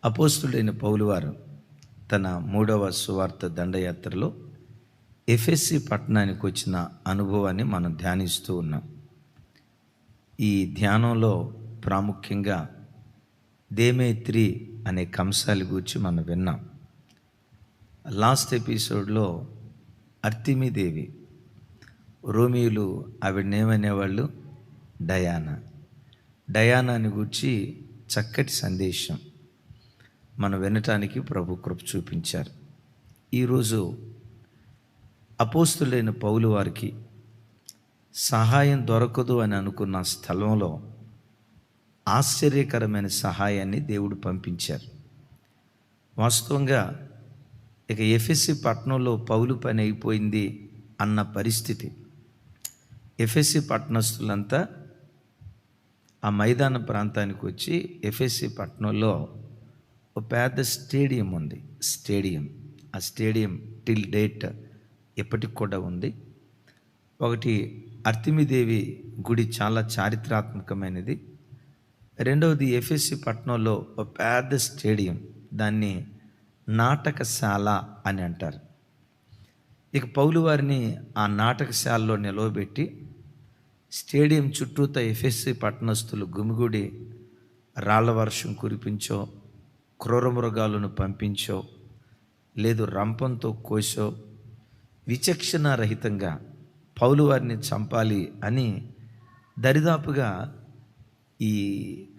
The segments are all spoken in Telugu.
అపోస్తుడైన పౌలు వారు తన 3వ సువార్త దండయాత్రలో ఎఫెసీ పట్టణానికి వచ్చిన అనుభవాన్ని మనం ధ్యానిస్తూ ఉన్నాం. ఈ ధ్యానంలో ప్రాముఖ్యంగా దేమేత్రి అనే కంసాలి గురించి మనం విన్నాం. లాస్ట్ ఎపిసోడ్లో అర్తిమీదేవి, రోమియోలు ఆవిడనేమనేవాళ్ళు, డయానాని గురించి చక్కటి సందేశం మనం వినటానికి ప్రభు కృప చూపించారు. ఈరోజు అపోస్తులైన పౌలు వారికి సహాయం దొరకదు అని అనుకున్న స్థలంలో ఆశ్చర్యకరమైన సహాయాన్ని దేవుడు పంపించారు. వాస్తవంగా ఇక ఎఫెసీ పట్టణంలో పౌలు పని అయిపోయింది అన్న పరిస్థితి. ఎఫెసీ పట్టణస్తులంతా ఆ మైదాన ప్రాంతానికి వచ్చి ఎఫెసీ పట్టణంలో ఒక పెద్ద స్టేడియం ఉంది. ఆ స్టేడియం టిల్ డేట్ ఎప్పటికి కూడా ఉంది. ఒకటి అర్తిమీదేవి గుడి చాలా చారిత్రాత్మకమైనది. రెండవది ఎఫెసీ పట్టణంలో ఒక పెద్ద స్టేడియం, దాన్ని నాటకశాల అని అంటారు. ఇక పౌలు వారిని ఆ నాటకశాలలో నిలవబెట్టి స్టేడియం చుట్టూత ఎఫెసీ పట్టణస్తులు గుమిగూడి రాళ్ల వర్షం కురిపించో, క్రూరమృగాలను పంపించో, లేదు రంపంతో కోసో విచక్షణ రహితంగా పౌలు వారిని చంపాలి అని దరిదాపుగా ఈ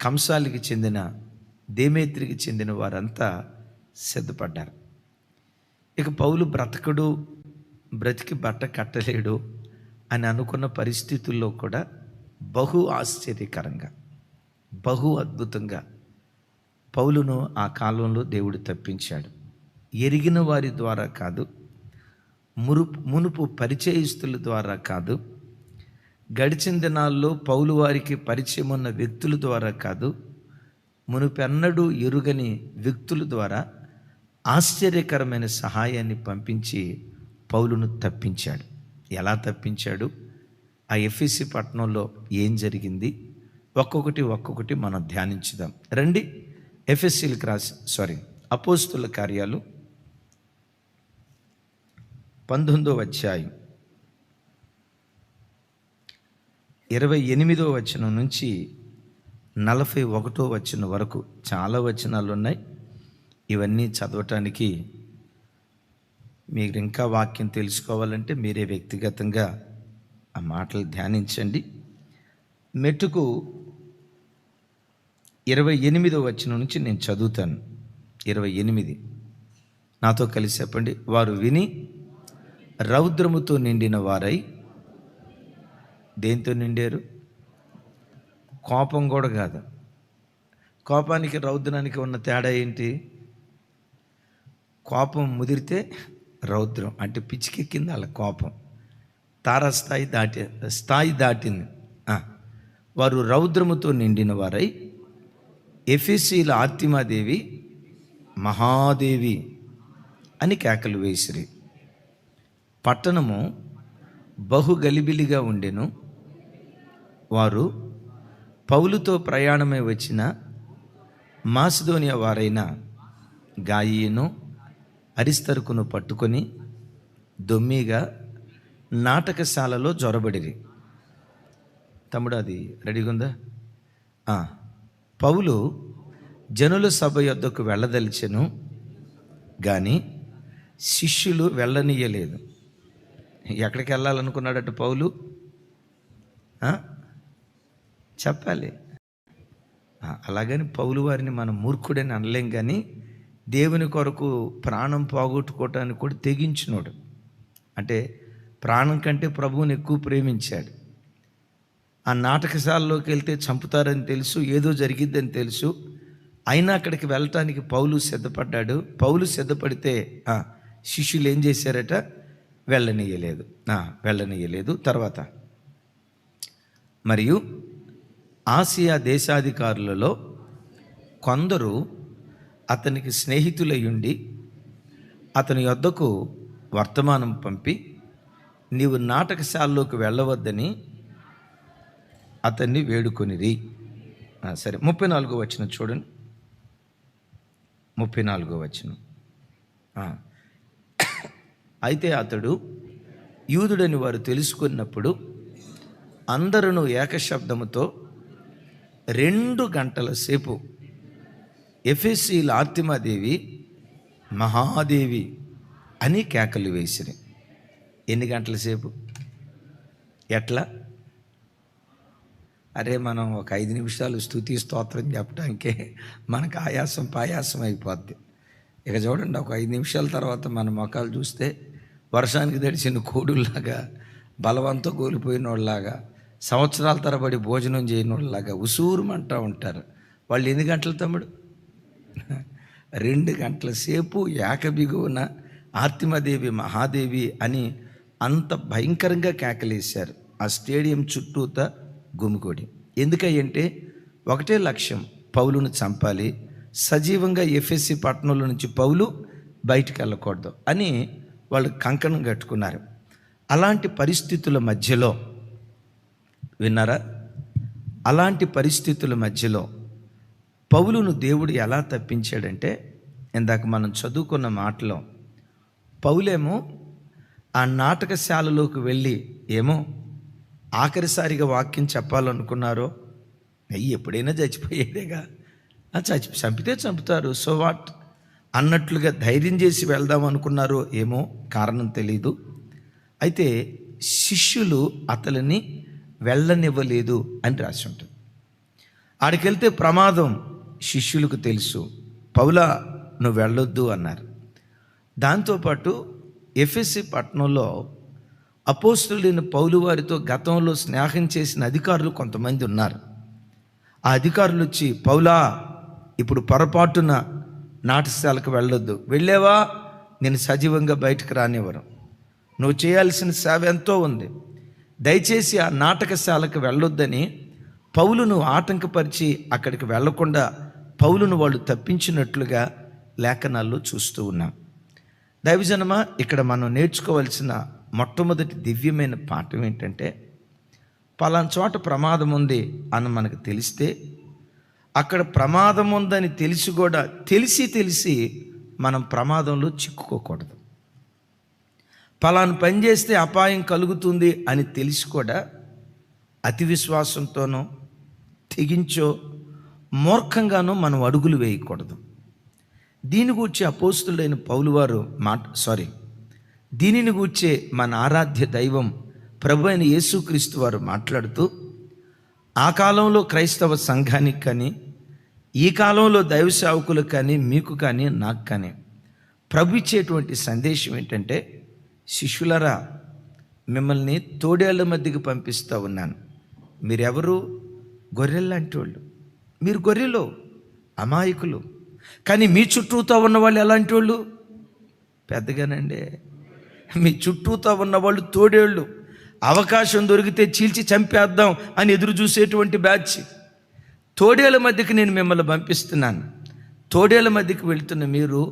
కంసాలికి చెందిన దేమేత్రికి చెందిన వారంతా సిద్ధపడ్డారు. ఇక పౌలు బ్రతికి బట్ట కట్టలేడు అని అనుకున్న పరిస్థితుల్లో కూడా బహు ఆశ్చర్యకరంగా, బహు అద్భుతంగా పౌలును ఆ కాలంలో దేవుడు తప్పించాడు. ఎరిగిన వారి ద్వారా కాదు, మునుపు పరిచయస్తుల ద్వారా కాదు, గడిచిన దినాల్లో పౌలు వారికి పరిచయం ఉన్న వ్యక్తుల ద్వారా కాదు, మునుపెన్నడూ ఎరుగని వ్యక్తుల ద్వారా ఆశ్చర్యకరమైన సహాయాన్ని పంపించి పౌలును తప్పించాడు. ఎలా తప్పించాడు, ఆ ఎఫెసీ పట్టణంలో ఏం జరిగింది, ఒక్కొక్కటి మనం ధ్యానించుదాం రండి. అపోస్తుల కార్యాలు 19వ అధ్యాయం 28వ వచనం నుంచి 41వ వచనం వరకు చాలా వచనాలు ఉన్నాయి. ఇవన్నీ చదవటానికి మీరు ఇంకా వాక్యం తెలుసుకోవాలంటే మీరే వ్యక్తిగతంగా ఆ మాటలు ధ్యానించండి. మెట్టుకు 28వ వచనం నుంచి నేను చదువుతాను. 28 నాతో కలిసి చెప్పండి. వారు విని రౌద్రముతో నిండిన వారై, దేంతో నిండారు? కోపం కూడా కాదు. కోపానికి రౌద్రానికి ఉన్న తేడా ఏంటి? కోపం ముదిరితే రౌద్రం అంటే పిచ్చికెక్కింది వాళ్ళ కోపం, స్థాయి దాటింది. వారు రౌద్రముతో నిండిన వారై ఎఫెసీల ఆర్తిమాదేవి మహాదేవి అని కేకలు వేసిరి. పట్టణము బహు గలిబిలిగా ఉండెను. వారు పౌలుతో ప్రయాణమై వచ్చిన మాసిదోనియా వారైన గాయిను, అరిస్తర్కును పట్టుకొని దొమ్మిగా నాటకశాలలో జొరబడిరి. తమ్ముడు అది రెడీగా ఉందా? పౌలు జనుల సభ యొద్దకు వెళ్ళదలిచెను, కానీ శిష్యులు వెళ్ళనీయలేదు. ఎక్కడికి వెళ్ళాలనుకున్నాడట పౌలు? చెప్పాలి. అలాగని పౌలు వారిని మనం మూర్ఖుడని అనలేం, కానీ దేవుని కొరకు ప్రాణం పోగొట్టుకోవటానికి కూడా తెగించినోడు. అంటే ప్రాణం కంటే ప్రభువుని ఎక్కువ ప్రేమించాడు. ఆ నాటకశాలలోకి వెళ్తే చంపుతారని తెలుసు, ఏదో జరిగిద్దని తెలుసు, అయినా అక్కడికి వెళ్ళటానికి పౌలు సిద్ధపడ్డాడు. పౌలు సిద్ధపడితే శిష్యులు ఏం చేశారట? వెళ్ళనీయలేదు. తర్వాత మరియు ఆసియా దేశాధికారులలో కొందరు అతనికి స్నేహితులయ్యుండి అతని యొద్దకు వర్తమానం పంపి, నీవు నాటకశాలలోకి వెళ్ళవద్దని అతన్ని వేడుకొనిరి. సరే, 34వ వచనం చూడండి. 34వ వచనం. అయితే అతడు యూదుడని వారు తెలుసుకున్నప్పుడు అందరూ ఏకశబ్దముతో 2 గంటల సేపు ఎఫెసీల ఆర్తిమాదేవి మహాదేవి అని కేకలు వేసిరి. ఎన్ని గంటల సేపు? ఎట్లా? అరే మనం ఒక 5 నిమిషాలు స్తుతి స్తోత్రం చెప్పడానికే మనకు ఆయాసం పాయాసం అయిపోద్ది. ఇక చూడండి, ఒక 5 నిమిషాల తర్వాత మన మొఖాలు చూస్తే వర్షానికి తడిచిన కోడుల్లాగా, బలవంతో కోల్పోయిన వాళ్ళలాగా, సంవత్సరాల తరబడి భోజనం చేయని వాళ్ళలాగా ఉసూరుమంటూ ఉంటారు. వాళ్ళు ఎన్ని గంటలు తమ్ముడు? 2 గంటల సేపు ఏకబిగువున ఆర్తిమాదేవి మహాదేవి అని అంత భయంకరంగా కేకలేశారు. ఆ స్టేడియం చుట్టూత గుమిగూడి. ఎందుకంటే ఒకటే లక్ష్యం, పౌలును చంపాలి, సజీవంగా ఎఫెసీ పట్టణంలో నుంచి పౌలు బయటికి వెళ్ళకూడదు అని వాళ్ళు కంకణం కట్టుకున్నారు. అలాంటి పరిస్థితుల మధ్యలో, విన్నారా, అలాంటి పరిస్థితుల మధ్యలో పౌలును దేవుడు ఎలా తప్పించాడంటే, ఇందాక మనం చదువుకున్న మాటలో పౌలేమో ఆ నాటకశాలలోకి వెళ్ళి ఏమో ఆఖరిసారిగా వాక్యం చెప్పాలనుకున్నారో, ఎప్పుడైనా చచ్చిపోయేదేగా, చంపితే చంపుతారు, సో వాట్ అన్నట్లుగా ధైర్యం చేసి వెళ్దాం అనుకున్నారో ఏమో, కారణం తెలీదు. అయితే శిష్యులు అతనిని వెళ్ళనివ్వలేదు అని రాసి ఉంటుంది. ఆడికెళ్తే ప్రమాదం శిష్యులకు తెలుసు. పౌలా నువ్వు వెళ్ళొద్దు అన్నారు. దాంతోపాటు ఎఫెసీ పట్టణంలో అపోస్తలుడైన పౌలు వారితో గతంలో స్నేహం చేసిన అధికారులు కొంతమంది ఉన్నారు. ఆ అధికారులు వచ్చి, పౌలా ఇప్పుడు పొరపాటున నాటశాలకు వెళ్ళొద్దు, వెళ్ళేవా నేను సజీవంగా బయటకు రానివ్వరు, నువ్వు చేయాల్సిన సేవ ఎంతో ఉంది, దయచేసి ఆ నాటకశాలకు వెళ్ళొద్దని పౌలును ఆటంకపరిచి అక్కడికి వెళ్లకుండా పౌలును వాళ్ళు తప్పించినట్లుగా లేఖనాల్లో చూస్తూ ఉన్నాం. దైవజనమా, ఇక్కడ మనం నేర్చుకోవాల్సిన మొట్టమొదటి దివ్యమైన పాఠం ఏంటంటే, పలానా చోట ప్రమాదం ఉంది అని మనకు తెలిస్తే, అక్కడ ప్రమాదం ఉందని తెలిసి కూడా తెలిసి మనం ప్రమాదంలో చిక్కుకోకూడదు. పలానా పని చేస్తే అపాయం కలుగుతుంది అని తెలిసి కూడా అతి విశ్వాసంతోనో తెగించో మూర్ఖంగానో మనం అడుగులు వేయకూడదు. దీని గూర్చి అపోస్తలుడైన పౌలు వారు దీనిని గూర్చే మన ఆరాధ్య దైవం ప్రభు అయిన యేసుక్రీస్తు వారు మాట్లాడుతూ, ఆ కాలంలో క్రైస్తవ సంఘానికి కానీ, ఈ కాలంలో దైవ సేవకులకు కానీ, మీకు కానీ, నాకు కానీ ప్రభు ఇచ్చేటువంటి సందేశం ఏంటంటే, శిష్యులరా, మిమ్మల్ని తోడేళ్ల మధ్యకి పంపిస్తూ ఉన్నాను. మీరెవరు? గొర్రెల్లాంటి వాళ్ళు. మీరు గొర్రెలు, అమాయకులు. కానీ మీ చుట్టూతో ఉన్నవాళ్ళు ఎలాంటి వాళ్ళు? పెద్దగానండి, మీ చుట్టూతో ఉన్నవాళ్ళు తోడేళ్ళు. అవకాశం దొరికితే చీల్చి చంపేద్దాం అని ఎదురు చూసేటువంటి బ్యాచ్. తోడేళ్ళ మధ్యకి నేను మిమ్మల్ని పంపిస్తున్నాను. తోడేళ్ళ మధ్యకి వెళ్తున్న మీరు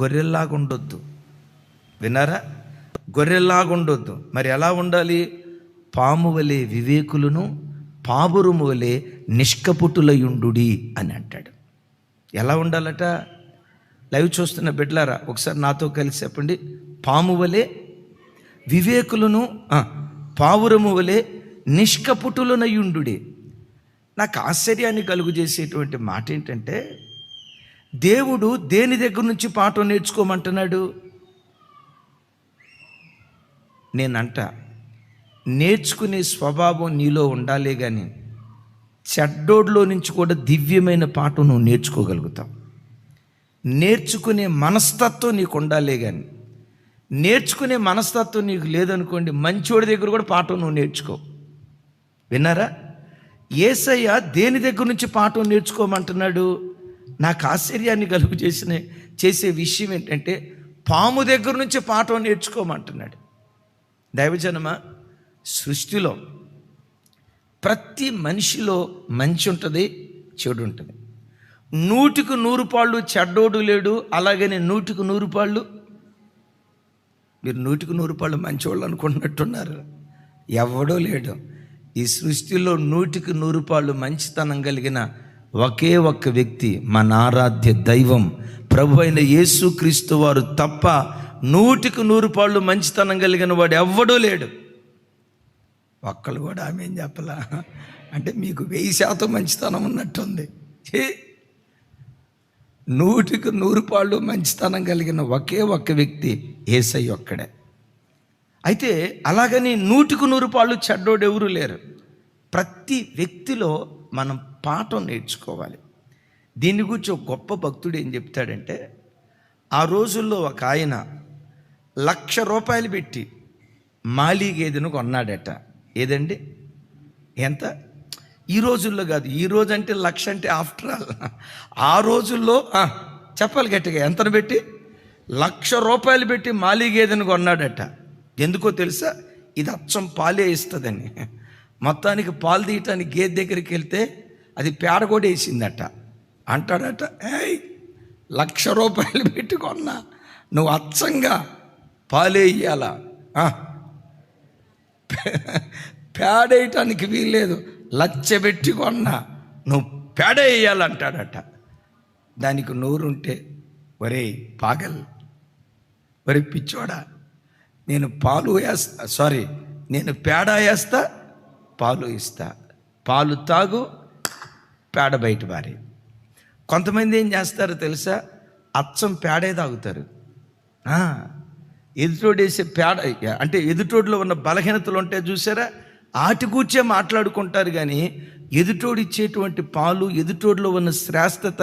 గొర్రెల్లాగా ఉండొద్దు. విన్నారా? గొర్రెల్లాగా ఉండొద్దు. మరి ఎలా ఉండాలి? పాము వలె వివేకులను, పావురము వలె నిష్కపుటులయుండుడి అని అంటాడు. ఎలా ఉండాలట? లైవ్ చూస్తున్న బిడ్డలారా, ఒకసారి నాతో కలిసి చెప్పండి. పాము వలె వివేకులను, పావురము వలె నిష్కపుటులనయుండుడి. నాకు ఆశ్చర్యాన్ని కలుగు చేసేటువంటి మాట ఏంటంటే, దేవుడు దేని దగ్గర నుంచి పాఠం నేర్చుకోమంటున్నాడు? నేనంట, నేర్చుకునే స్వభావం నీలో ఉండాలే కానీ చెడ్డోడ్లో నుంచి కూడా దివ్యమైన పాఠం నువ్వు నేర్చుకోగలుగుతావు. నేర్చుకునే మనస్తత్వం నీకు ఉండాలే కానీ, నేర్చుకునే మనస్తత్వం నీకు లేదనుకోండి, మంచోడి దగ్గర కూడా పాఠం నువ్వు నేర్చుకో. విన్నారా? యేసయ్య దేని దగ్గర నుంచి పాఠం నేర్చుకోమంటున్నాడు? నాకు ఆశ్చర్యాన్ని కలుగు చేసే విషయం ఏంటంటే, పాము దగ్గర నుంచి పాఠం నేర్చుకోమంటున్నాడు. దైవజనమ, సృష్టిలో ప్రతి మనిషిలో మంచి ఉంటుంది, చెడు ఉంటుంది. 100కు 100 పాళ్ళు చెడ్డోడు లేడు, అలాగనే 100కు 100 పాళ్ళు మీరు 100కు 100 పాళ్ళు మంచివాళ్ళు అనుకుంటున్నట్టున్నారు. ఎవడో లేడు ఈ సృష్టిలో. 100కు 100 పాళ్ళు మంచితనం కలిగిన ఒకే ఒక్క వ్యక్తి, మన ఆరాధ్య దైవం ప్రభు అయిన యేసుక్రీస్తు వారు తప్ప 100% మంచితనం కలిగిన వాడు ఎవ్వడూ లేడు. ఒక్కళ్ళు కూడా ఆమె ఏం చెప్పలా అంటే మీకు 1000% మంచితనం ఉన్నట్టుంది. 100% మంచితనం కలిగిన ఒకే ఒక్క వ్యక్తి యేసయ్య ఒక్కడే. అయితే అలాగని 100% చెడ్డోడు ఎవరు లేరు. ప్రతి వ్యక్తిలో మనం పాఠం నేర్చుకోవాలి. దీని గురించి ఒక గొప్ప భక్తుడు ఏం చెప్తాడంటే, ఆ రోజుల్లో ఒక ఆయన ₹1,00,000 పెట్టి మాలీ గేదెను కొన్నాడట. ఏదండి? ఎంత? ఈ రోజుల్లో కాదు, ఈ రోజు అంటే 1,00,000 అంటే ఆఫ్టర్ ఆల్. ఆ రోజుల్లో చెప్పాలి గట్టిగా, ఎంతను పెట్టి? ₹1,00,000 పెట్టి మాలీ గేదెను కొన్నాడట. ఎందుకో తెలుసా? ఇది అచ్చం పాలే ఇస్తుందని. మొత్తానికి పాలు తీయటానికి గేదె దగ్గరికి వెళ్తే అది పేడ కూడా వేసిందట. అంటాడట, ఏయ్ ₹1,00,000 పెట్టి కొన్నా, నువ్వు అచ్చంగా పాలే ఇయ్యాలా, పేడ వేయటానికి వీల్లేదు, 1,00,000 పెట్టి కొన్నా, నువ్వు పేడ వేయాలంటాడట. దానికి నోరుంటే, ఒరే పాగల్, ఒరే పిచ్చోడా, నేను నేను పేడ వేస్తా, పాలు ఇస్తా, పాలు తాగు, పేడ బయట బారి. కొంతమంది ఏం చేస్తారో తెలుసా? అచ్చం పేడే తాగుతారు. ఎదుటోడేసే పేడ అంటే ఎదుటోడిలో ఉన్న బలహీనతలు ఉంటాయి చూసారా, ఆటి కూర్చే మాట్లాడుకుంటారు. కానీ ఎదుటోడు ఇచ్చేటువంటి పాలు, ఎదుటోడిలో ఉన్న శ్రేష్టత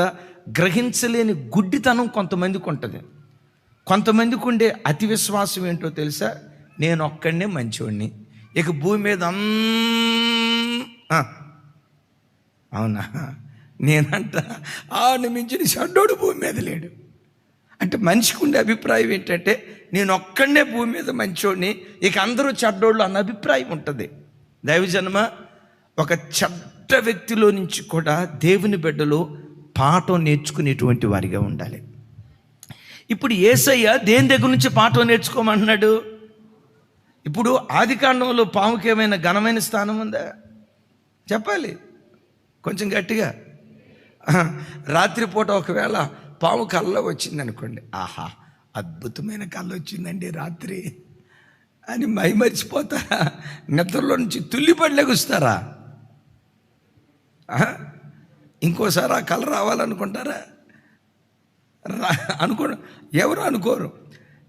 గ్రహించలేని గుడ్డితనం కొంతమందికి ఉంటుంది. కొంతమందికి ఉండే అతి విశ్వాసం ఏంటో తెలుసా? నేను ఒక్కడనే మంచివాడిని, ఇక భూమి మీద అవునా, నేనంట ఆడిని మించిన చెడ్డోడు భూమి మీద లేడు. అంటే మనిషికి ఉండే అభిప్రాయం ఏంటంటే, నేను ఒక్కడనే భూమి మీద మంచోడిని, ఇక అందరూ చెడ్డోళ్ళు అన్న అభిప్రాయం ఉంటుంది. దైవజన్మ, ఒక చెడ్డ వ్యక్తిలో నుంచి కూడా దేవుని బిడ్డలు పాఠం నేర్చుకునేటువంటి వారిగా ఉండాలి. ఇప్పుడు యేసయ్య దేని దగ్గర నుంచి పాఠం నేర్చుకోమంటున్నాడు? ఇప్పుడు ఆదికాండంలో పాముకి ఏమైనా ఘనమైన స్థానం ఉందా? చెప్పాలి కొంచెం గట్టిగా. రాత్రిపూట ఒకవేళ పాము కళ్ళలో వచ్చింది అనుకోండి, ఆహా అద్భుతమైన కళ్ళ వచ్చిందండి రాత్రి అని మైమరిచిపోతారా? నిద్రలో నుంచి తుల్లిపడి లెగుస్తారా? ఇంకోసారి ఆ కళ రావాలనుకుంటారా? ఎవరు అనుకోరు.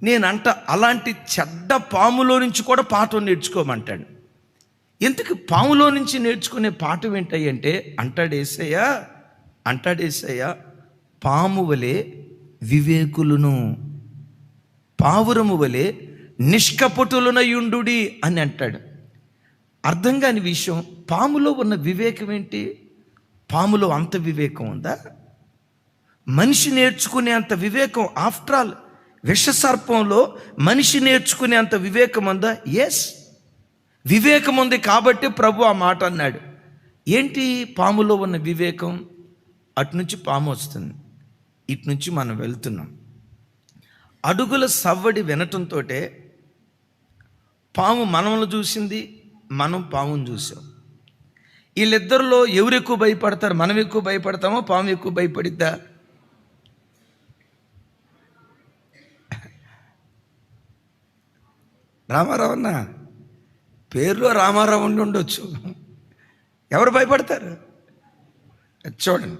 నేనంట అలాంటి చెడ్డ పాములో నుంచి కూడా పాఠం నేర్చుకోమంటాడు. ఎందుకు పాములో నుంచి నేర్చుకునే పాఠం ఏంటంటే, అంటాడేసయ్య పాము వలె వివేకులను, పావురము వలె నిష్కపటులనయుండుడి అని అంటాడు. అర్థం కాని విషయం, పాములో ఉన్న వివేకం ఏంటి? పాములో అంత వివేకం ఉందా? మనిషి నేర్చుకునే అంత వివేకం, ఆఫ్టర్ ఆల్ విషసర్పంలో మనిషి నేర్చుకునే అంత వివేకం ఉందా? ఎస్, వివేకం ఉంది కాబట్టి ప్రభు ఆ మాట అన్నాడు. ఏంటి పాములో ఉన్న వివేకం? అటు నుంచి పాము వస్తుంది, ఇటు నుంచి మనం వెళ్తున్నాం. అడుగుల సవ్వడి వినటంతో పాము మనల్ని చూసింది, మనం పామును చూసాం. వీళ్ళిద్దరిలో ఎవరు ఎక్కువ భయపడతారు? మనం ఎక్కువ భయపడతామో పాము ఎక్కువ భయపడిద్దా? రామారావు అన్న పేరులో రామారావు ఉండి ఉండొచ్చు, ఎవరు భయపడతారు? చూడండి,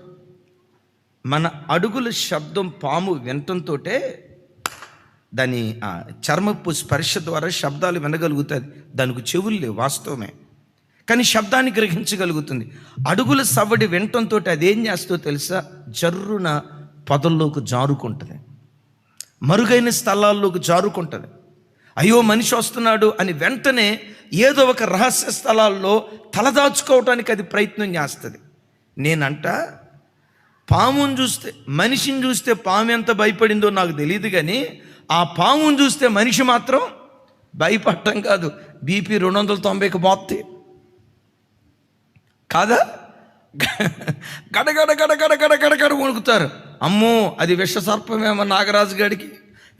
మన అడుగుల శబ్దం పాము వినటంతో దాని చర్మపు స్పర్శ ద్వారా శబ్దాలు వినగలుగుతుంది. దానికి చెవులు లేవు, వాస్తవమే, కానీ శబ్దాన్ని గ్రహించగలుగుతుంది. అడుగుల సవ్వడి వినటంతో అదేం చేస్తుందో తెలుసా? జర్రున పొదల్లోకి జారుకుంటుంది, మరుగైన స్థలాల్లోకి జారుకుంటుంది. అయ్యో మనిషి వస్తున్నాడు అని వెంటనే ఏదో ఒక రహస్య స్థలాల్లో తలదాచుకోవటానికి అది ప్రయత్నం చేస్తుంది. నేనంట పాముని చూస్తే, మనిషిని చూస్తే పాము ఎంత భయపడిందో నాకు తెలియదు, కానీ ఆ పాముని చూస్తే మనిషి మాత్రం భయపడటం కాదు, బీపీ 290కి పోతుంది కాదా? గడగడ గడగడ గడగడ వణుకుతారు. అమ్మో అది విషసర్పమేమో, నాగరాజు గడికి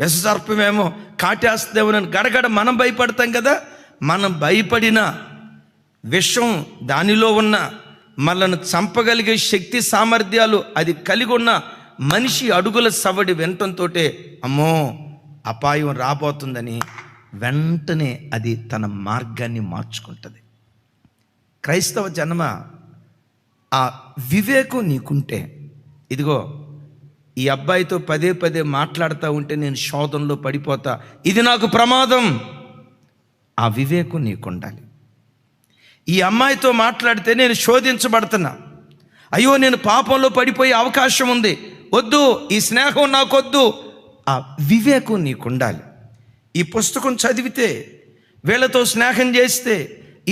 విషసర్పమేమో కాటేస్తుందేమోనని గడగడ మనం భయపడతాం కదా. మనం భయపడిన విషం, దానిలో ఉన్న మనల్ని చంపగలిగే శక్తి సామర్థ్యాలు అది కలిగి ఉన్న మనిషి అడుగుల సవడి వినటంతో అమ్మో అపాయం రాబోతుందని వెంటనే అది తన మార్గాన్ని మార్చుకుంటుంది. క్రైస్తవ జన్మ ఆ వివేకం నీకుంటే, ఇదిగో ఈ అబ్బాయితో పదే పదే మాట్లాడుతూ ఉంటే నేను శోధనలో పడిపోతా, ఇది నాకు ప్రమాదం, ఆ వివేకం నీకుండాలి. ఈ అమ్మాయితో మాట్లాడితే నేను శోధించబడుతున్నా, అయ్యో నేను పాపంలో పడిపోయే అవకాశం ఉంది, వద్దు, ఈ స్నేహం నాకొద్దు, ఆ వివేకం నీకుండాలి. ఈ పుస్తకం చదివితే, వీళ్ళతో స్నేహం చేస్తే,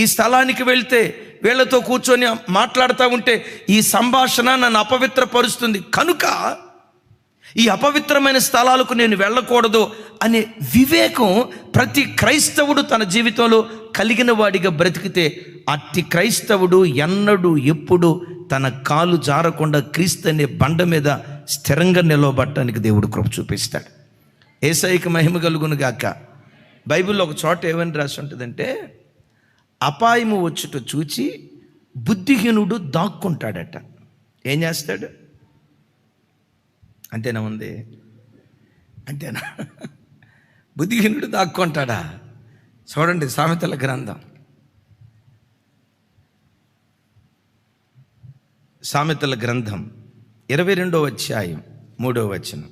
ఈ స్థలానికి వెళ్తే, వీళ్ళతో కూర్చొని మాట్లాడుతూ ఉంటే ఈ సంభాషణ నన్ను అపవిత్రపరుస్తుంది, కనుక ఈ అపవిత్రమైన స్థలాలకు నేను వెళ్ళకూడదు అనే వివేకం ప్రతి క్రైస్తవుడు తన జీవితంలో కలిగిన వాడిగా బ్రతికితే, అట్టి క్రైస్తవుడు ఎన్నడూ ఎప్పుడు తన కాలు జారకుండా క్రీస్తు అనే బండ మీద స్థిరంగా నిలవబడటానికి దేవుడు కృప చూపిస్తాడు. యేసయ్యకి మహిమ కలుగును గాక. బైబిల్లో ఒక చోట ఏమని రాసి ఉంటుందంటే, అపాయము వచ్చుట చూచి బుద్ధిహీనుడు దాక్కుంటాడట. ఏం చేస్తాడు? అంతేనా ఉంది? అంతేనా? బుద్ధిహీనుడు దాక్కుంటాడా? చూడండి సామెతల గ్రంథం, సామెతల గ్రంథం 22వ అధ్యాయం 3వ వచనం.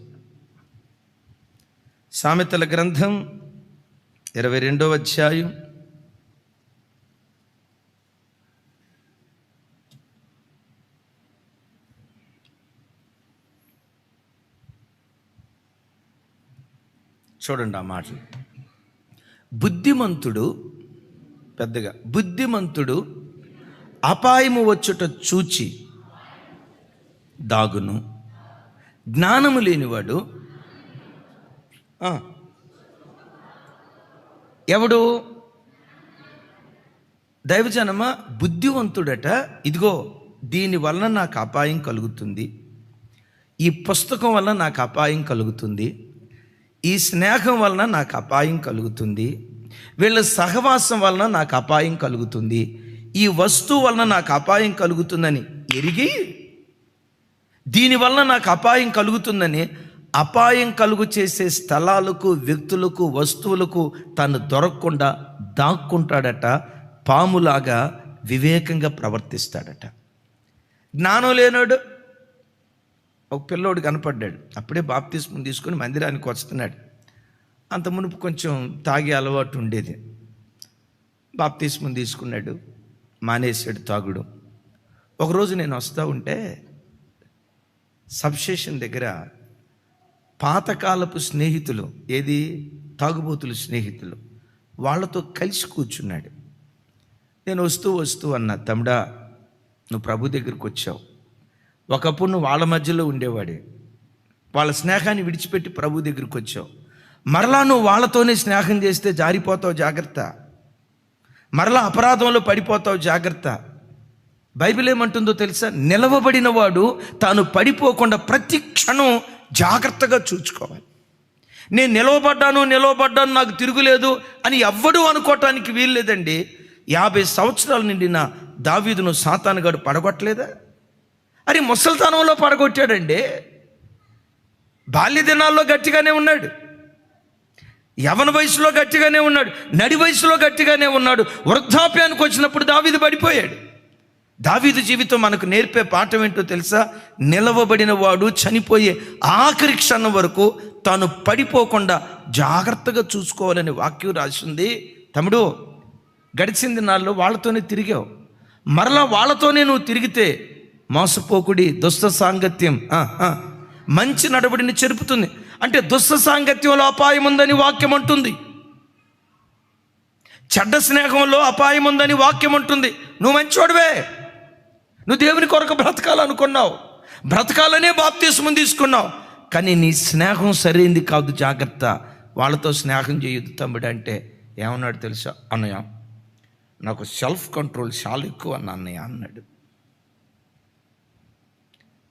సామెతల గ్రంథం 22వ అధ్యాయం 3వ ఆ మాటలు. బుద్ధిమంతుడు, పెద్దగా, బుద్ధిమంతుడు అపాయము వచ్చుట చూచి దాగును, జ్ఞానము లేనివాడు ఎవడు? దైవజనమ, బుద్ధివంతుడట, ఇదిగో దీని వలన నాకు అపాయం కలుగుతుంది, ఈ పుస్తకం వలన నాకు అపాయం కలుగుతుంది, ఈ స్నేహం వలన నాకు అపాయం కలుగుతుంది, వీళ్ళ సహవాసం వలన నాకు అపాయం కలుగుతుంది, ఈ వస్తువు వలన నాకు అపాయం కలుగుతుందని ఎరిగి, దీనివల్ల నాకు అపాయం కలుగుతుందని అపాయం కలుగు చేసే స్థలాలకు, వ్యక్తులకు, వస్తువులకు తను దొరకకుండా దాక్కుంటాడట. పాములాగా వివేకంగా ప్రవర్తిస్తాడట. జ్ఞానం లేనాడు ఒక పిల్లోడు కనపడ్డాడు. అప్పుడే బాప్తిస్మం తీసుకుని మందిరానికి వస్తున్నాడు. అంత మునుపు కొంచెం తాగే అలవాటు ఉండేది. బాప్తిస్మం తీసుకున్నాడు, మానేసాడు తాగుడు. ఒకరోజు నేను వస్తూ ఉంటే సబ్స్టేషన్ దగ్గర పాతకాలపు స్నేహితులు, ఏది తాగుబోతులు స్నేహితులు, వాళ్ళతో కలిసి కూర్చున్నాడు. నేను వస్తూ అన్నా, తమ్ముడా నువ్వు ప్రభు దగ్గరికి వచ్చావు, ఒకప్పుడు నువ్వు వాళ్ళ మధ్యలో ఉండేవాడే, వాళ్ళ స్నేహాన్ని విడిచిపెట్టి ప్రభు దగ్గరికి వచ్చావు, మరలా నువ్వు వాళ్ళతోనే స్నేహం చేస్తే జారిపోతావు, జాగ్రత్త, మరలా అపరాధంలో పడిపోతావు, జాగ్రత్త. బైబిల్ ఏమంటుందో తెలుసా? నిలవబడిన వాడు తాను పడిపోకుండా ప్రతి క్షణం జాగ్రత్తగా చూసుకోవాలి. నేను నిలవబడ్డాను, నాకు తిరుగులేదు అని ఎవ్వడూ అనుకోవటానికి వీల్లేదండి. 50 సంవత్సరాలు నిండిన దావీదును సాతానుగాడు పడగొట్టలేదా? అరే ముసలితనంలో పడగొట్టాడండి. బాల్య దినాల్లో గట్టిగానే ఉన్నాడు, యవన వయసులో గట్టిగానే ఉన్నాడు, నడి వయసులో గట్టిగానే ఉన్నాడు. వృద్ధాప్యానికి వచ్చినప్పుడు దావీదు పడిపోయాడు. దావీదు జీవితం మనకు నేర్పే పాఠం ఏంటో తెలుసా? నిలవబడిన వాడు చనిపోయే ఆఖరి క్షణం వరకు తాను పడిపోకుండా జాగ్రత్తగా చూసుకోవాలని వాక్యం రాసింది. తమ్ముడు, గడిచిన దినాల్లో వాళ్ళతోనే తిరిగావు, మరలా వాళ్ళతోనే నువ్వు తిరిగితే మోసపోకుడి, దుష్ట సాంగత్యం మంచి నడవడిని చెరుపుతుంది. అంటే దుష్ట సాంగత్యంలో అపాయం ఉందని వాక్యం అంటుంది, చెడ్డ స్నేహంలో అపాయం ఉందని వాక్యం అంటుంది. నువ్వు మంచోడివే, నువ్వు దేవుని కొరకు బ్రతకాలనుకున్నావు, బ్రతకాలనే బాప్తిస్మం తీసుకున్నావు, కానీ నీ స్నేహం సరైంది కాదు, జాగ్రత్త, వాళ్ళతో స్నేహం చేయొద్దు తమ్ముడు. అంటే ఏమన్నాడు తెలుసా? అన్నయ్య నాకు సెల్ఫ్ కంట్రోల్ చాలా ఎక్కువ అన్నయ్య అన్నాడు.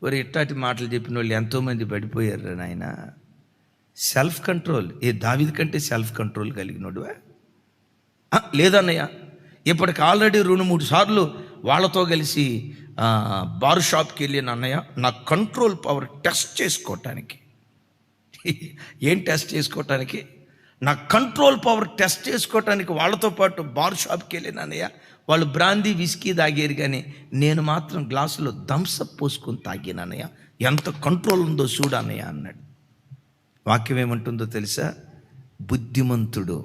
మరి ఇట్లాంటి మాటలు చెప్పిన వాళ్ళు ఎంతోమంది పడిపోయారు నాయన. సెల్ఫ్ కంట్రోల్, ఏ దావీదు కంటే సెల్ఫ్ కంట్రోల్ కలిగినోడువా? లేదన్నయ్య, ఇప్పటికి ఆల్రెడీ 2-3 సార్లు వాళ్ళతో కలిసి బార్ షాప్కి వెళ్ళాను అన్నయ్య, నా కంట్రోల్ పవర్ టెస్ట్ చేసుకోవటానికి. ఏం టెస్ట్ చేసుకోవటానికి? నా కంట్రోల్ పవర్ టెస్ట్ చేసుకోవటానికి వాళ్ళతో పాటు బార్ షాప్కి వెళ్ళాను అన్నయ్య. వాళ్ళు బ్రాందీ విస్కీ తాగారు, కానీ నేను మాత్రం గ్లాసులో థమ్సప్ పోసుకొని తాగాను అన్నయ్య. ఎంత కంట్రోల్ ఉందో చూడు అన్నయ్య అన్నాడు. వాక్యం ఏమంటుందో తెలుసా? బుద్ధిమంతుడు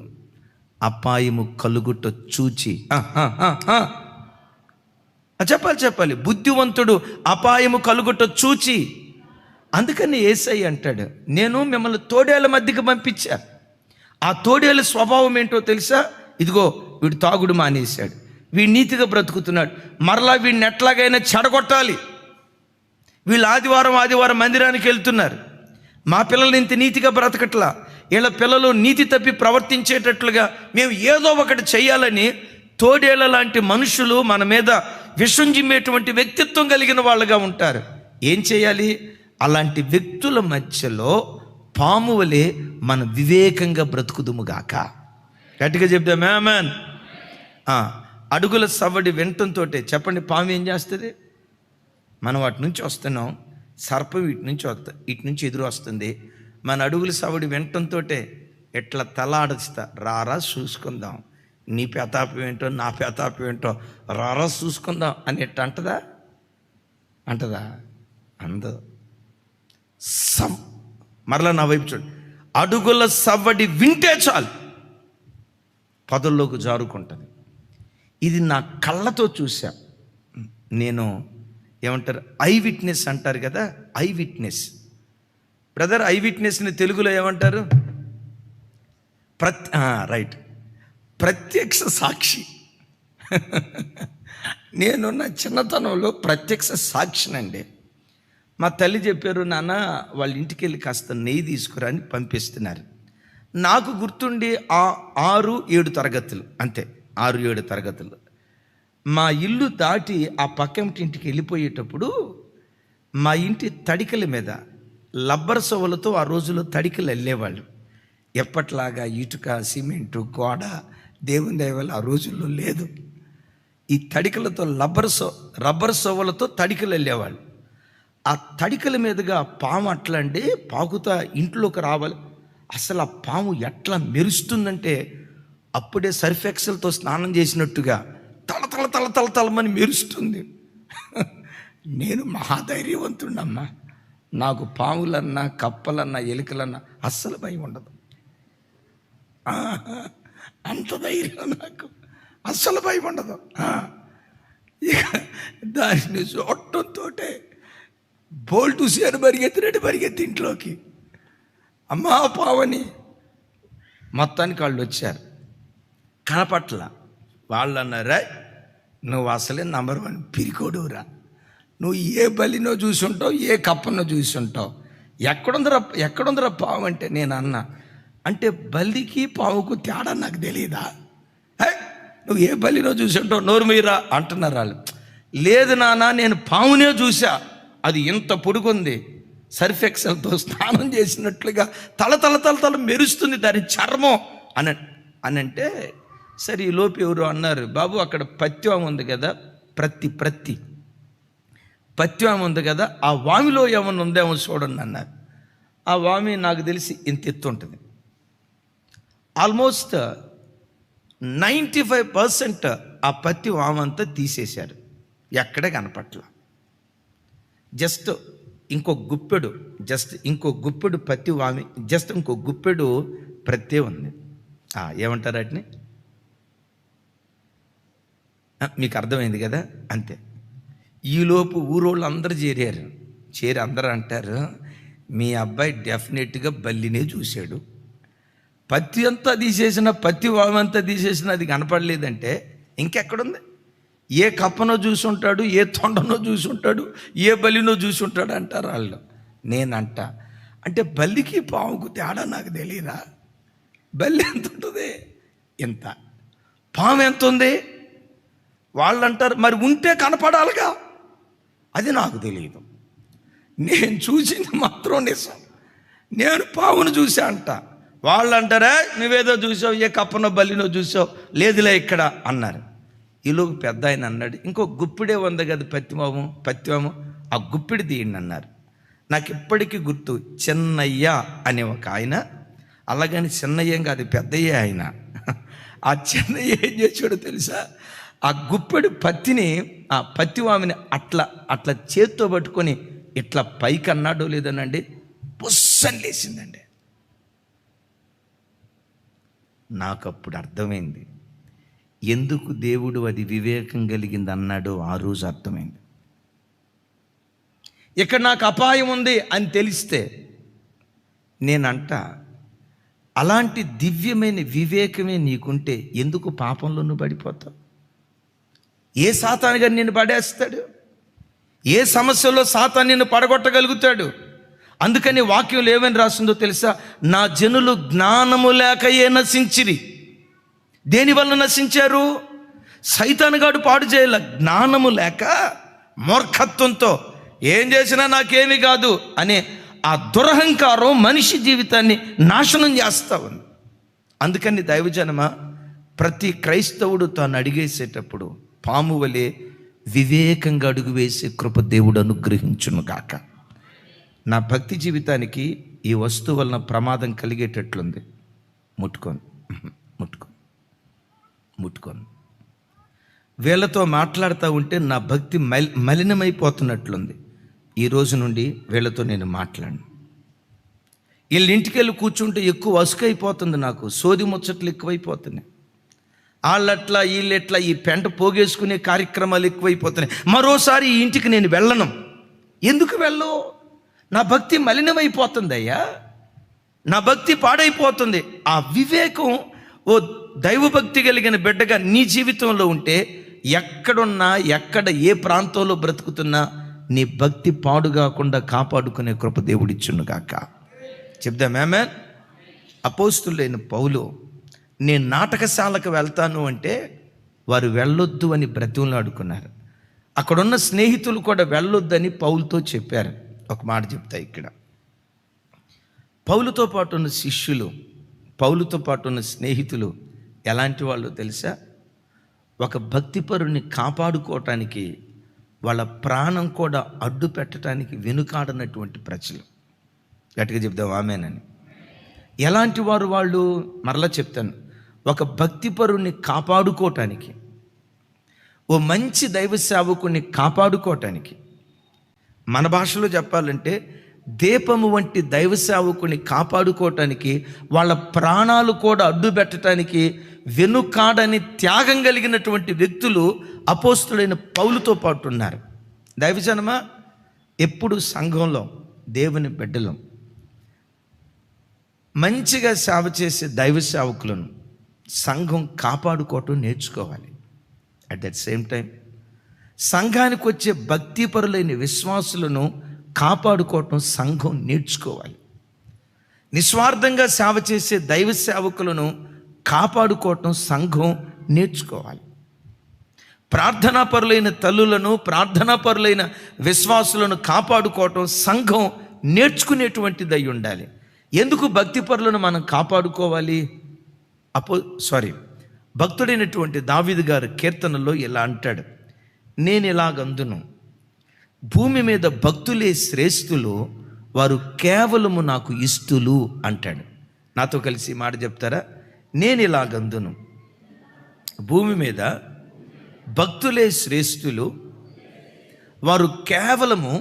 అపాయము కలుగుట చూచి, చెప్పాలి, బుద్ధివంతుడు అపాయము కలుగుట చూచి. అందుకని యేసయ్య అంటాడు, నేను మిమ్మల్ని తోడేళ్ళ మధ్యకి పంపించా. ఆ తోడేళ్ళ స్వభావం ఏంటో తెలుసా? ఇదిగో వీడు తాగుడు మానేశాడు, వీడు నీతిగా బ్రతుకుతున్నాడు, మరలా వీడిని ఎట్లాగైనా చెడగొట్టాలి. వీళ్ళు ఆదివారం మందిరానికి వెళ్తున్నారు, మా పిల్లలు ఇంత నీతిగా బ్రతకట్లా, వీళ్ళ పిల్లలు నీతి తప్పి ప్రవర్తించేటట్లుగా మేము ఏదో ఒకటి చేయాలని తోడేళ్ళ లాంటి మనుషులు మన మీద విషం జిమ్మేటువంటి వ్యక్తిత్వం కలిగిన వాళ్ళుగా ఉంటారు. ఏం చేయాలి? అలాంటి వ్యక్తుల మధ్యలో పాము వలె మన వివేకంగా బ్రతుకుదుముగాక. గట్టిగా చెప్తాం ఆమేన్. అడుగుల సవ్వడి వినటంతో చెప్పండి, పాము ఏం చేస్తుంది? మనం వాటి నుంచి వస్తున్నాం, సర్పం ఇటు నుంచి ఎదురు వస్తుంది. మన అడుగుల సవ్వడి వినటంతో ఎట్లా తలాడుస్తా, రారా చూసుకుందాం, నీ ప్రతాపం ఏంటో నా ప్రతాపం ఏంటో, రారా చూసుకుందాం అని ఎట్లా అంటదా? అందదు. మరలా నా వైపు చూడు, అడుగుల సవ్వడి వింటే చాలు పదుల్లోకి జారుకుంటుంది. ఇది నా కళ్ళతో చూసా నేను. ఏమంటారు? ఐ విట్నెస్ అంటారు కదా, ఐ విట్నెస్. బ్రదర్, ఐ విట్నెస్ని తెలుగులో ఏమంటారు? రైట్, ప్రత్యక్ష సాక్షి. నేను నా చిన్నతనంలో ప్రత్యక్ష సాక్షినండి. మా తల్లి చెప్పారు, నాన్న వాళ్ళ ఇంటికి వెళ్ళి కాస్త నెయ్యి తీసుకురా అని పంపిస్తున్నారు. నాకు గుర్తుండి 6-7 తరగతులు, అంతే, 6-7 తరగతులు. మా ఇల్లు దాటి ఆ పక్కంటి ఇంటికి వెళ్ళిపోయేటప్పుడు మా ఇంటి తడికల మీద లబ్బర్ సొవలతో ఆ రోజుల్లో తడికలు వెళ్ళేవాళ్ళు. ఎప్పట్లాగా ఇటుక, సిమెంటు, గోడ దేవుని దయ వల్ల ఆ రోజుల్లో లేదు. ఈ తడికలతో రబ్బర్ సొవలతో తడికలు వెళ్ళేవాళ్ళు. ఆ తడికల మీదుగా పాము అట్లా అంటే పాకుతా ఇంట్లోకి రావాలి. అసలు ఆ పాము ఎట్లా మెరుస్తుందంటే అప్పుడే సర్ఫ్ ఎక్సెల్తో స్నానం చేసినట్టుగా తలమని మెరుస్తుంది. నేను మహాధైర్యవంతుడమ్మా, నాకు పాములన్నా కప్పలన్నా ఎలుకలన్నా అస్సలు భయం ఉండదు. అంత ధైర్యం నాకు, అస్సలు భయం ఉండదు. ఇక దాన్ని చూడటంతో బోల్ట్ అని పరిగెత్తి ఇంట్లోకి, అమ్మా పావని. మొత్తానికి వాళ్ళు వచ్చారు, కనపట్ల. వాళ్ళు అన్నారా, నువ్వు అసలే నంబర్ 1 పిరికోడురా, నువ్వు ఏ బలినో చూసుంటావు, ఏ కప్పనో చూసుంటావు, ఎక్కడుందరా పావు అంటే నేను అన్నా. అంటే బలికి పావుకు తేడా నాకు తెలియదా? నువ్వు ఏ బలినో చూసుంటావు, నోరు మీరా అంటున్నారు వాళ్ళు. లేదు నాన్న, నేను పావునే చూసా, అది ఇంత పొడుగుంది, సర్ఫ్ ఎక్సెల్తో స్నానం చేసినట్లుగా తల మెరుస్తుంది దాని చర్మం అని అంటే, సరే ఈ లోపు ఎవరు అన్నారు, బాబు అక్కడ పత్యం ఉంది కదా, పత్యం ఉంది కదా, ఆ వామిలో ఏమన్నా ఉందేమో చూడండి అన్నారు. ఆ వామి నాకు తెలిసి ఇంత ఎత్తు ఉంటుంది. ఆల్మోస్ట్ 95% ఆ పత్తి వామంతా తీసేశారు, ఎక్కడే కనపట్ల. జస్ట్ ఇంకో గుప్పెడు పత్తి వామి, జస్ట్ ఇంకో గుప్పెడు ప్రత్యే ఉంది. ఏమంటారు వాటిని? మీకు అర్థమైంది కదా, అంతే. ఈలోపు ఊరోళ్ళు అందరూ చేరి అందరూ అంటారు, మీ అబ్బాయి డెఫినెట్గా బల్లినే చూశాడు, పత్తి అంతా తీసేసిన, పత్తి వామంతా తీసేసిన, అది కనపడలేదంటే ఇంకెక్కడుంది? ఏ కప్పనో చూసుంటాడు, ఏ తొండనో చూసుంటాడు, ఏ బలినో చూసుంటాడు అంటారు వాళ్ళు. నేనంట, అంటే బల్లికి పాముకు తేడా నాకు తెలియదా? బల్లి ఎంత ఉంటుంది? ఇంత. పాము ఎంత ఉంది? వాళ్ళు అంటారు, మరి ఉంటే కనపడాలిగా, అది నాకు తెలియదు. నేను చూసింది మాత్రం నిజం, నేను పావును చూసా అంట. వాళ్ళు అంటారా, నువ్వేదో చూసావు, ఏ కప్పనో బల్లినో చూసావు, లేదులే ఇక్కడ అన్నారు. ఈలోపు పెద్ద ఆయన అన్నాడు, ఇంకో గుప్పిడే ఉంది కదా పత్యము, ఆ గుప్పిడి తీయండి అన్నారు. నాకు ఇప్పటికీ గుర్తు, చిన్నయ్య అనే ఒక ఆయన, అలాగని చిన్నయ్య కాదు, పెద్దయ్య ఆయన. ఆ చిన్నయ్య ఏం చేసాడో తెలుసా, ఆ గుప్పెడు పత్తిని, ఆ పత్తివామిని అట్లా చేత్తో పట్టుకొని ఇట్లా పైకి అన్నాడో లేదనండి, పుస్సని లేచిందండి. నాకు అప్పుడు అర్థమైంది ఎందుకు దేవుడు అది వివేకం కలిగింది అన్నాడో. ఆ రోజు అర్థమైంది. ఇక్కడ నాకు అపాయం ఉంది అని తెలిస్తే నేనంట, అలాంటి దివ్యమైన వివేకమే నీకుంటే ఎందుకు పాపంలో నువ్వు పడిపోతావు? ఏ సాతాను గారు నిన్ను పడేస్తాడు? ఏ సమస్యలో సాతాను నిన్ను పడగొట్టగలుగుతాడు? అందుకని వాక్యంలో ఏమని రాస్తుందో తెలుసా, నా జనులు జ్ఞానము లేకయే నశించిరి. దేనివల్ల నశించారు? సైతానుగాడు పాడు చేయాల. జ్ఞానము లేక మూర్ఖత్వంతో ఏం చేసినా నాకేమీ కాదు అనే ఆ దురహంకారం మనిషి జీవితాన్ని నాశనం చేస్తా ఉంది. అందుకని దైవజనమ, ప్రతి క్రైస్తవుడు తాను అడిగేసేటప్పుడు పాము వలె వివేకంగా అడుగు వేసే కృప దేవుడు అనుగ్రహించును గాక. నా భక్తి జీవితానికి ఈ వస్తువు వలన ప్రమాదం కలిగేటట్లుంది. ముట్టుకోను. వీళ్ళతో మాట్లాడుతూ ఉంటే నా భక్తి మలినమైపోతున్నట్లుంది. ఈ రోజు నుండి వీళ్ళతో నేను మాట్లాడను. వీళ్ళ ఇంటికి వెళ్ళి కూర్చుంటే ఎక్కువ అసుకైపోతుంది, నాకు సోది ముచ్చట్లు ఎక్కువైపోతున్నాయి. వాళ్ళట్లా వీళ్ళెట్లా ఈ పెంట పోగేసుకునే కార్యక్రమాలు ఎక్కువైపోతున్నాయి. మరోసారి ఈ ఇంటికి నేను వెళ్ళను. ఎందుకు వెళ్ళవు? నా భక్తి మలినమైపోతుంది అయ్యా, నా భక్తి పాడైపోతుంది. ఆ వివేకం ఓ దైవభక్తి కలిగిన బిడ్డగా నీ జీవితంలో ఉంటే ఎక్కడున్నా, ఏ ప్రాంతంలో బ్రతుకుతున్నా నీ భక్తి పాడు కాకుండా కాపాడుకునే కృప దేవుడిచ్చును గాక. చెప్దాం ఆమేన్. అపోస్తులైన పౌలు, నేను నాటకశాలకు వెళ్తాను అంటే వారు వెళ్ళొద్దు అని బ్రతిమలాడుకున్నారు. అక్కడున్న స్నేహితులు కూడా వెళ్ళొద్దని పౌలుతో చెప్పారు. ఒక మాట చెప్తా ఇక్కడ, పౌలుతో పాటు ఉన్న శిష్యులు, పౌలుతో పాటు ఉన్న స్నేహితులు ఎలాంటి వాళ్ళు తెలుసా? ఒక భక్తిపరుని కాపాడుకోవటానికి వాళ్ళ ప్రాణం కూడా అడ్డు పెట్టడానికి వెనుకాడనటువంటి ప్రజలు. గట్టిగా చెప్దాం ఆమేనని. ఎలాంటి వారు వాళ్ళు? మరలా చెప్తాను. ఒక భక్తిపరుని కాపాడుకోవటానికి, ఓ మంచి దైవ సేవకుని కాపాడుకోవటానికి, మన భాషలో చెప్పాలంటే దీపము వంటి దైవ సేవకుని కాపాడుకోవటానికి వాళ్ళ ప్రాణాలు కూడా అడ్డు పెట్టడానికి వెనుకాడని త్యాగం కలిగినటువంటి వ్యక్తులు అపోస్తులైన పౌలుతో పాటు ఉన్నారు. దైవజనమా, ఎప్పుడు సంఘంలో దేవుని బిడ్డలు మంచిగా సేవ చేసే దైవ సేవకులను సంఘం కాపాడుకోవటం నేర్చుకోవాలి. అట్ దట్ సేమ్ టైం సంఘానికి వచ్చే భక్తిపరులైన విశ్వాసులను కాపాడుకోవటం సంఘం నేర్చుకోవాలి. నిస్వార్థంగా సేవ చేసే దైవ సేవకులను కాపాడుకోవటం సంఘం నేర్చుకోవాలి. ప్రార్థనాపరులైన తల్లులను, ప్రార్థనాపరులైన విశ్వాసులను కాపాడుకోవటం సంఘం నేర్చుకునేటువంటిదై ఉండాలి. ఎందుకు భక్తిపరులను మనం కాపాడుకోవాలి? భక్తుడైనటువంటి దావీదు గారు కీర్తనలో ఇలా అంటాడు, నేను ఇలాగందును, భూమి మీద భక్తులే శ్రేష్ఠులు, వారు కేవలము నాకు ఇష్టులు అంటాడు. నాతో కలిసి మాట చెప్తారా? నేను ఇలాగందును, భూమి మీద భక్తులే శ్రేష్ఠులు, వారు కేవలము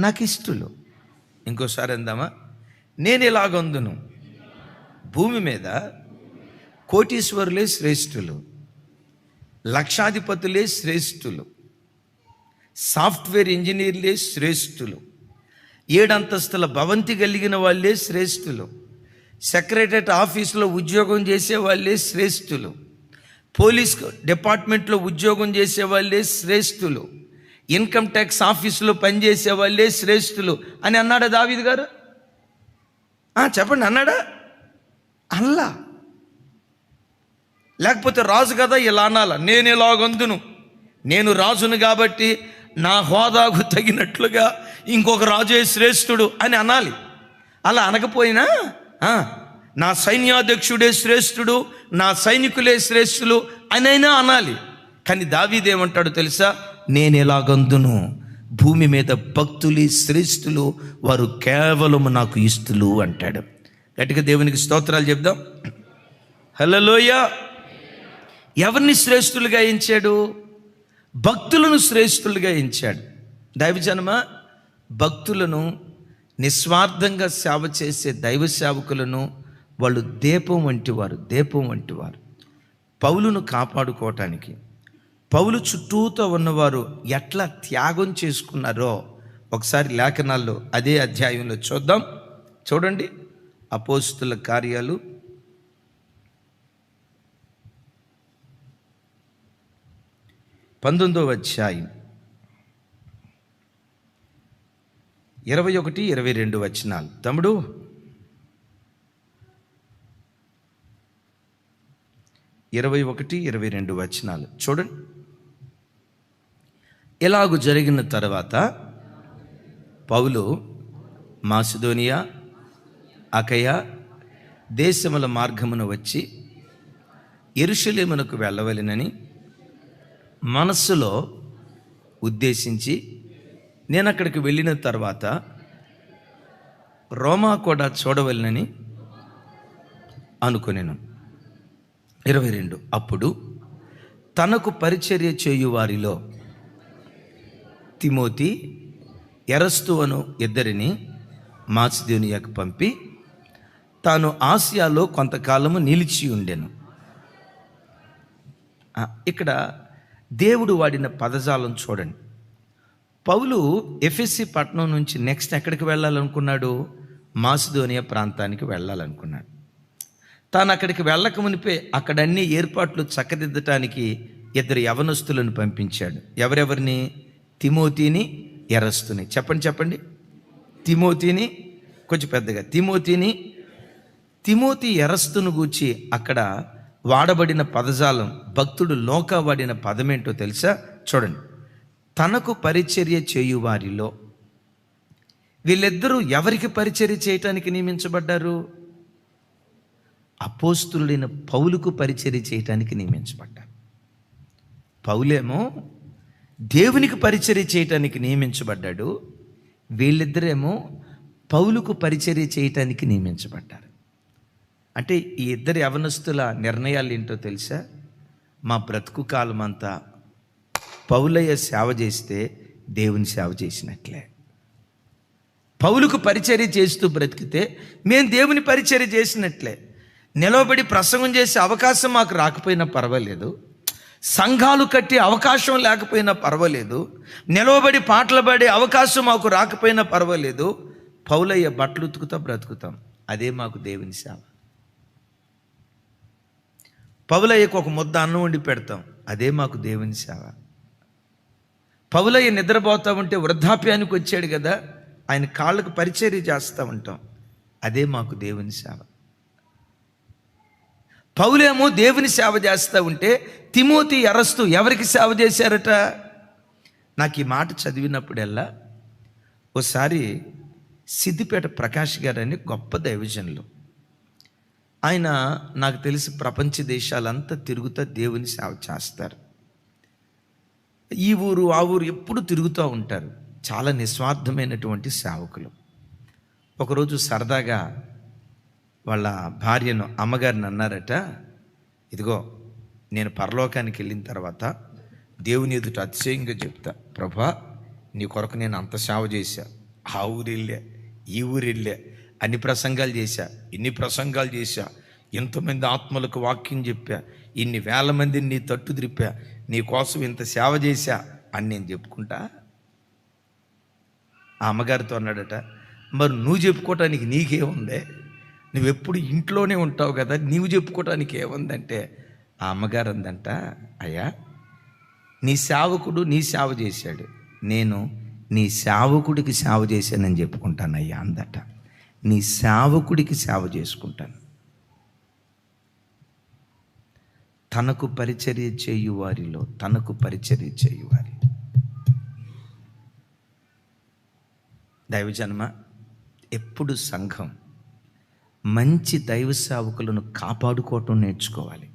నాకు ఇష్టులు. ఇంకోసారి అందామా? నేను ఇలాగందును, భూమి మీద కోటీశ్వరులే శ్రేష్ఠులు, లక్షాధిపతులే శ్రేష్ఠులు, సాఫ్ట్వేర్ ఇంజనీర్లే శ్రేష్ఠులు, 7 అంతస్తుల భవంతి కలిగిన వాళ్ళే శ్రేష్ఠులు, సెక్రటరేట్ ఆఫీసులో ఉద్యోగం చేసే వాళ్ళే శ్రేష్ఠులు, పోలీస్ డిపార్ట్మెంట్లో ఉద్యోగం చేసే వాళ్ళే శ్రేష్ఠులు, ఇన్కమ్ ట్యాక్స్ ఆఫీసులో పనిచేసే వాళ్ళే శ్రేష్ఠులు అని అన్నాడా దావీదు గారు? చెప్పండి, అన్నాడా? అల్లా. లేకపోతే రాజు కదా ఇలా అనాల, నేను ఇలాగందును, నేను రాజును కాబట్టి నా హోదాకు తగినట్లుగా ఇంకొక రాజే శ్రేష్ఠుడు అని అనాలి. అలా అనకపోయినా నా సైన్యాధ్యక్షుడే శ్రేష్ఠుడు, నా సైనికులే శ్రేష్ఠులు అనైనా అనాలి. కానీ దావీదు ఏమంటాడు తెలుసా? నేను ఎలాగందును, భూమి మీద భక్తులు శ్రేష్ఠులు, వారు కేవలం నాకు ఇస్తులు అంటాడు. గట్టిగా దేవునికి స్తోత్రాలు చెప్దాం. హల్లెలూయా. ఎవరిని శ్రేష్ఠులుగా ఎంచాడు? భక్తులను శ్రేష్ఠులుగా ఎంచాడు. దైవజనమ, భక్తులను, నిస్వార్థంగా సేవ చేసే దైవ సేవకులను వాళ్ళు దీపం వంటివారు. పౌలును కాపాడుకోవటానికి పౌలు చుట్టూతో ఉన్నవారు ఎట్లా త్యాగం చేసుకున్నారో ఒకసారి లేఖనాల్లో అదే అధ్యాయంలో చూద్దాం. చూడండి, అపోస్తుల కార్యాలు 19వ అధ్యాయం 21, 22 వచనాలు. తమ్ముడు, 21, 22 వచనాలు చూడండి. ఎలాగూ జరిగిన తర్వాత పౌలు మాసిదోనియా, అకయ దేశముల మార్గమున వచ్చి యెరూషలేమునకు వెళ్ళవలెనని మనస్సులో ఉద్దేశించి, నేను అక్కడికి వెళ్ళిన తర్వాత రోమా కూడా చూడవలెనని అనుకొనెను. 22, అప్పుడు తనకు పరిచర్య చేయు వారిలో తిమోతి, ఎరస్తు అను ఇద్దరిని మాసిదోనియాకు పంపి తాను ఆసియాలో కొంతకాలము నిలిచి ఉండెను. ఇక్కడ దేవుడు వాడిన పదజాలం చూడండి. పౌలు ఎఫెసీ పట్టణం నుంచి నెక్స్ట్ ఎక్కడికి వెళ్ళాలనుకున్నాడు? మాసిదోనియా ప్రాంతానికి వెళ్ళాలనుకున్నాడు. తాను అక్కడికి వెళ్ళక మునిపే అక్కడన్ని ఏర్పాట్లు చక్కదిద్దటానికి 2 యవనస్తులను పంపించాడు. ఎవరెవరిని? తిమోతిని, ఎరస్తుని. చెప్పండి. తిమోతిని, కొంచెం పెద్దగా. తిమోతి ఎరస్తును గూర్చి అక్కడ వాడబడిన పదజాలం, భక్తుడు లోక వాడిన పదమేంటో తెలుసా? చూడండి. తనకు పరిచర్య చేయు వారిలో. వీళ్ళిద్దరూ ఎవరికి పరిచర్య చేయటానికి నియమించబడ్డారు? అపోస్తులుడైన పౌలుకు పరిచర్య చేయటానికి నియమించబడ్డారు. పౌలేమో దేవునికి పరిచర్య చేయటానికి నియమించబడ్డాడు. వీళ్ళిద్దరేమో పౌలుకు పరిచర్య చేయటానికి నియమించబడ్డారు. అంటే ఈ ఇద్దరు యవనస్తుల నిర్ణయాలు ఏంటో తెలుసా? మా బ్రతుకు కాలం అంతా పౌలయ్య సేవ చేస్తే దేవుని సేవ చేసినట్లే. పౌలుకు పరిచర్య చేస్తూ బ్రతికితే మేము దేవుని పరిచర్య చేసినట్లే. నిలవబడి ప్రసంగం చేసే అవకాశం మాకు రాకపోయినా పర్వాలేదు, సంఘాలు కట్టి అవకాశం లేకపోయినా పర్వాలేదు, నిలవబడి పాటలు పాడే అవకాశం మాకు రాకపోయినా పర్వాలేదు, పౌలయ్య బట్టలు ఉతుకుతా బ్రతుకుతాం. అదే మాకు దేవుని సేవ. పౌలయ్యకు ఒక ముద్ద అన్నం వండి పెడతాం. అదే మాకు దేవుని సేవ. పౌలయ్య నిద్రపోతా ఉంటే వృద్ధాప్యానికి వచ్చాడు కదా, ఆయన కాళ్ళకు పరిచర్య చేస్తూ ఉంటాం. అదే మాకు దేవుని సేవ. పౌలేమో దేవుని సేవ చేస్తూ ఉంటే తిమోతి, ఎరస్తు ఎవరికి సేవ చేశారట? నాకు ఈ మాట చదివినప్పుడల్లా ఓసారి సిద్దిపేట ప్రకాష్ గారని గొప్ప దైవజనులు, ఆయన నాకు తెలిసి ప్రపంచ దేశాలంతా తిరుగుతూ దేవుని సేవ చేస్తారు. ఈ ఊరు ఆ ఊరు ఎప్పుడు తిరుగుతూ ఉంటారు. చాలా నిస్వార్థమైనటువంటి సేవకులు. ఒకరోజు సరదాగా వాళ్ళ భార్యను, అమ్మగారిని అన్నారట, ఇదిగో నేను పరలోకానికి వెళ్ళిన తర్వాత దేవుని ఎదుట అతిశయంగా చెప్తా, ప్రభా నీ కొరకు నేను అంత సేవ చేశా, ఆ ఊరు వెళ్ళా, ఈ ఊరు వెళ్ళా, అన్ని ప్రసంగాలు చేశా, ఇన్ని ప్రసంగాలు చేశా, ఎంతోమంది ఆత్మలకు వాక్యం చెప్పా, ఇన్ని వేల మందిని నీ తట్టు త్రిప్పా, నీ కోసం ఇంత సేవ చేశా అని నేను చెప్పుకుంటా. ఆ అమ్మగారితో అన్నాడట, మరి నువ్వు చెప్పుకోవటానికి నీకేముందే? నువ్వెప్పుడు ఇంట్లోనే ఉంటావు కదా, నీవు చెప్పుకోవటానికి ఏముందంటే, ఆ అమ్మగారు అందంట, అయ్యా నీ సేవకుడు నీ సేవ చేశాడు, నేను నీ సేవకుడికి సేవ చేశానని చెప్పుకుంటాను అయ్యా అందట. నీ సేవకుడికి సేవ చేసుకుంటాను. తనకు పరిచర్య చేయువారిలో, తనకు పరిచర్య చేయువారి. దైవజన్మ, ఎప్పుడు సంఘం మంచి దైవ సేవకులను కాపాడుకోవటం నేర్చుకోవాలి.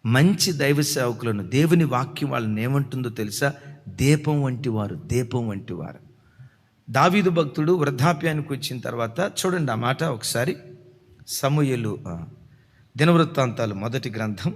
మంచి దైవ సేవకులను దేవుని వాక్యం వాళ్ళని ఏమంటుందో తెలుసా? దీపం వంటి వారు, దీపం వంటి వారు. దావీదు భక్తుడు వృద్ధాప్యానికి వచ్చిన తర్వాత చూడండి ఆ మాట ఒకసారి. సమూయేలు దినవృత్తాంతాలు మొదటి గ్రంథం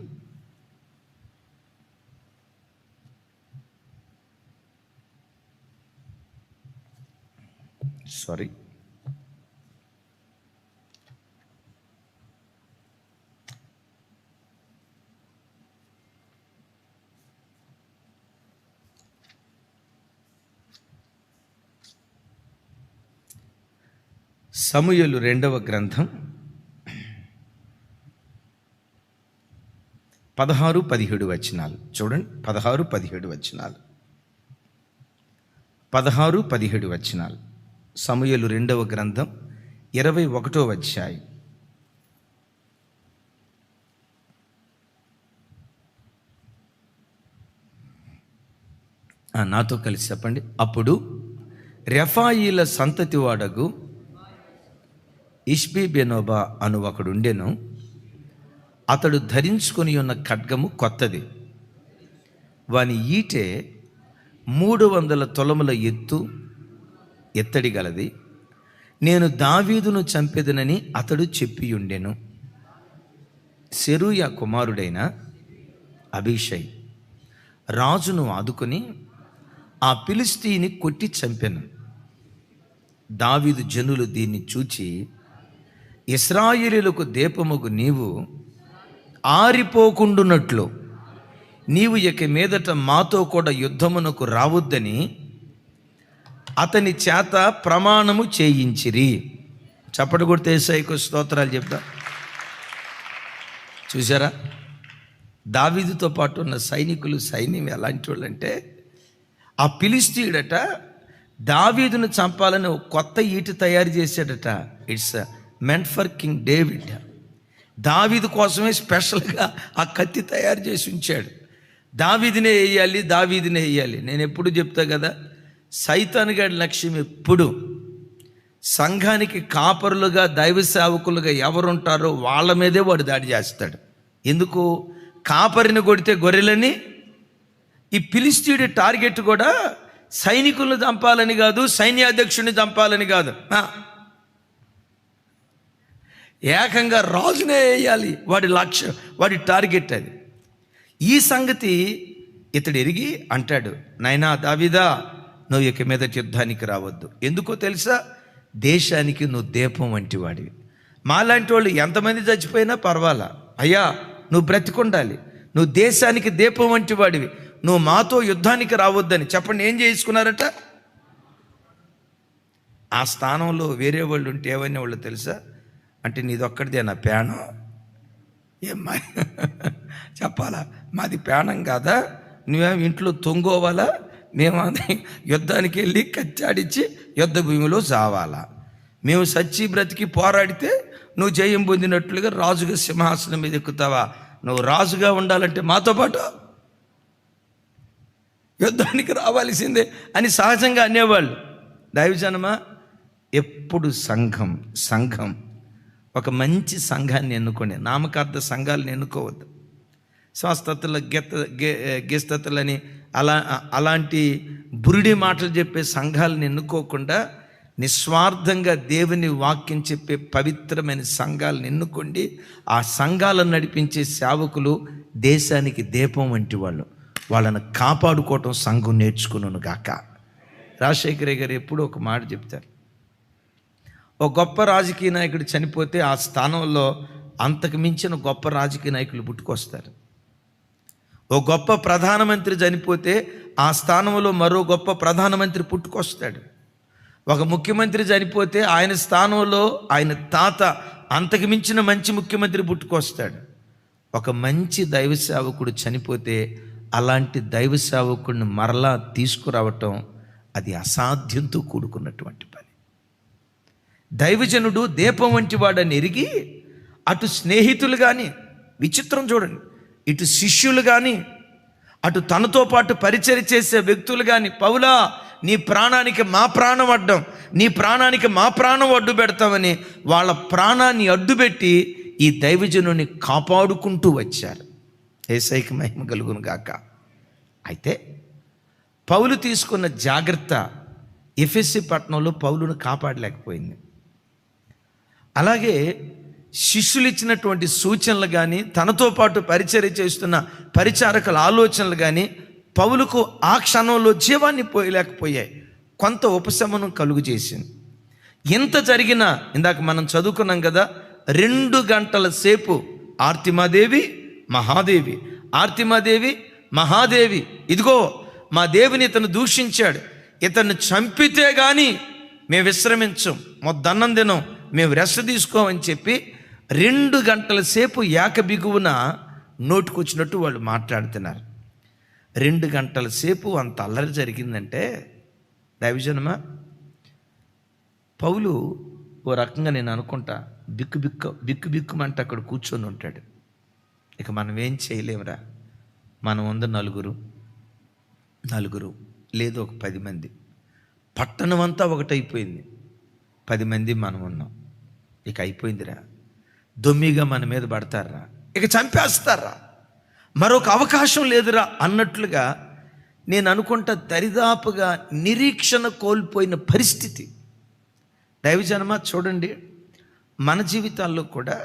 2వ గ్రంథం 16-17 వచనాలు చూడండి. 16-17 వచనాలు. 16-17 వచనాలు. సమూయేలు 2వ గ్రంథం 21వ అధ్యాయం. నాతో కలిసి చెప్పండి. అప్పుడు రెఫాయీల సంతతి వాడగు ఇష్బీబెనోబా అను ఒకడుండెను. అతడు ధరించుకొని ఉన్న ఖడ్గము కొత్తది, వాని ఈటె 300 తులముల ఎత్తడి గలది. నేను దావీదును చంపెదనని అతడు చెప్పియుండెను. సెరూయా కుమారుడైన అబీషై రాజును ఆదుకొని ఆ ఫిలిష్తీని కొట్టి చంపెను. దావీదు జనులు దీన్ని చూచి, ఇశ్రాయేలీయులకు దీపముగు నీవు ఆరిపోకుండునట్లు నీవు ఇక మీదట మాతో కూడా యుద్ధమునకు రావద్దని అతని చేత ప్రమాణము చేయించిరి. చప్పటి కొడితే యేసయ్యకు స్తోత్రాలు చెప్తా. చూసారా, దావీదుతో పాటు ఉన్న సైన్యం ఎలాంటి వాళ్ళు అంటే, ఆ ఫిలిష్తీయుడట దావీదును చంపాలని ఒక కొత్త ఈట తయారు చేశాడట. It's meant for king David. దావీదు కోసమే స్పెషల్గా ఆ కత్తి తయారు చేసి ఉంచాడు. దావీదునే వేయాలి. నేను ఎప్పుడు చెప్తా కదా, సైతాను గారి లక్ష్యం ఎప్పుడు సంఘానికి కాపరులుగా దైవ సేవకులుగా ఎవరుంటారో వాళ్ళ మీదే వాడు దాడి చేస్తాడు. ఎందుకు? కాపరిని కొడితే గొర్రెలని. ఈ ఫిలిష్తీయుడి టార్గెట్ కూడా సైనికులను చంపాలని కాదు, సైన్యాధ్యక్షుడిని చంపాలని కాదు, ఏకంగా రాజునే వేయాలి. వాడి లక్ష్యం, వాడి టార్గెట్ అది. ఈ సంగతి ఇతడు ఎరిగి అంటాడు, నాయనా దావీదా, నువ్వు ఇక మీద యుద్ధానికి రావద్దు. ఎందుకో తెలుసా? దేశానికి నువ్వు దీపం వంటి వాడివి. మాలాంటి వాళ్ళు ఎంతమంది చచ్చిపోయినా పర్వాలా, అయ్యా నువ్వు బ్రతికుండాలి. నువ్వు దేశానికి దీపం వంటి వాడివి. నువ్వు మాతో యుద్ధానికి రావద్దని చెప్పండి. ఏం చేసుకున్నారట? ఆ స్థానంలో వేరే వాళ్ళు ఉంటే ఏమైనా వాళ్ళు తెలుసా? అంటే నీదొక్కడిదే నా ప్రాణం, ఏమ్మా చెప్పాలా? మాది ప్రాణం కాదా? నువ్వేమో ఇంట్లో తొంగోవాలా? మేము యుద్ధానికి వెళ్ళి కచ్చాడిచ్చి యుద్ధ భూమిలో చావాలా? మేము సచ్చి బ్రతికి పోరాడితే నువ్వు జయం పొందినట్లుగా రాజుగా సింహాసనం మీద ఎక్కుతావా? నువ్వు రాజుగా ఉండాలంటే మాతో పాటు యుద్ధానికి రావాల్సిందే అని సహజంగా అనేవాళ్ళు. దైవజనమా, ఎప్పుడు సంఘం ఒక మంచి సంఘాన్ని ఎన్నుకోండి. నామకార్థ సంఘాలను ఎన్నుకోవద్దు. స్వస్థతల గెస్తతలని అలాంటి బురిడి మాటలు చెప్పే సంఘాలను ఎన్నుకోకుండా నిస్వార్థంగా దేవుని వాక్యం చెప్పే పవిత్రమైన సంఘాలను ఎన్నుకోండి. ఆ సంఘాలను నడిపించే సేవకులు దేశానికి దీపం వంటి వాళ్ళు. వాళ్ళను కాపాడుకోవటం సంఘం నేర్చుకున్నాను గాక. రాజశేఖర గారు ఎప్పుడూ ఒక మాట చెప్తారు, ఒక గొప్ప రాజకీయ నాయకుడు చనిపోతే ఆ స్థానంలో అంతకు మించిన గొప్ప రాజకీయ నాయకులు పుట్టుకొస్తారు. ఓ గొప్ప ప్రధానమంత్రి చనిపోతే ఆ స్థానంలో మరో గొప్ప ప్రధానమంత్రి పుట్టుకొస్తాడు. ఒక ముఖ్యమంత్రి చనిపోతే ఆయన స్థానంలో ఆయన తాత అంతకు మించిన మంచి ముఖ్యమంత్రి పుట్టుకొస్తాడు. ఒక మంచి దైవ సేవకుడు చనిపోతే అలాంటి దైవ సేవకుడిని మరలా తీసుకురావటం అది అసాధ్యంతో కూడుకున్నటువంటి పని. దైవజనుడు దీపం వంటి వాడని ఎరిగి అటు స్నేహితులు కానీ, విచిత్రం చూడండి, ఇటు శిష్యులు కానీ, అటు తనతో పాటు పరిచయం చేసే వ్యక్తులు కానీ, పౌలా నీ ప్రాణానికి మా ప్రాణం అడ్డం, నీ ప్రాణానికి మా ప్రాణం అడ్డు పెడతామని వాళ్ళ ప్రాణాన్ని అడ్డుపెట్టి ఈ దైవజనుని కాపాడుకుంటూ వచ్చారు. యేసయ్యకి మహిమ కలుగును గాక. అయితే పౌలు తీసుకున్న జాగ్రత్త ఎఫెసీ పట్టణంలో పౌలును కాపాడలేకపోయింది. అలాగే శిష్యులు ఇచ్చినటువంటి సూచనలు కానీ, తనతో పాటు పరిచర్య చేస్తున్న పరిచారకుల ఆలోచనలు కానీ పౌలుకు ఆ క్షణంలో జీవాన్ని పోయలేకపోయాయి. కొంత ఉపశమనం కలుగు చేసింది. ఎంత జరిగినా ఇందాక మనం చదువుకున్నాం కదా, 2 గంటల సేపు ఆర్తిమాదేవి మహాదేవి ఇదిగో మా దేవుని ఇతను దూషించాడు, ఇతన్ని చంపితే కానీ మేము విశ్రమించం, మొద్దన్నం తినం, మేము రెస్ట్ తీసుకోమని చెప్పి 2 గంటల సేపు ఏక బిగువున నోటుకొచ్చినట్టు వాళ్ళు మాట్లాడుతున్నారు. 2 గంటల సేపు అంత అల్లరి జరిగిందంటే దైవజనమా, పౌలు ఓ రకంగా నేను అనుకుంటా బిక్కుమంటే అక్కడ కూర్చొని ఉంటాడు. ఇక మనం ఏం చేయలేమురా, మనం ఉంది నలుగురు లేదు ఒక 10 మంది, పట్టణం అంతా ఒకటైపోయింది, 10 మంది మనం ఉన్నాం, ఇక అయిపోయిందిరా, దొమ్మిగా మన మీద పడతారా, ఇక చంపేస్తారా, మరొక అవకాశం లేదురా అన్నట్లుగా నేను అనుకుంటా దరిదాపుగా నిరీక్షణ కోల్పోయిన పరిస్థితి. దైవజనమ చూడండి, మన జీవితాల్లో కూడా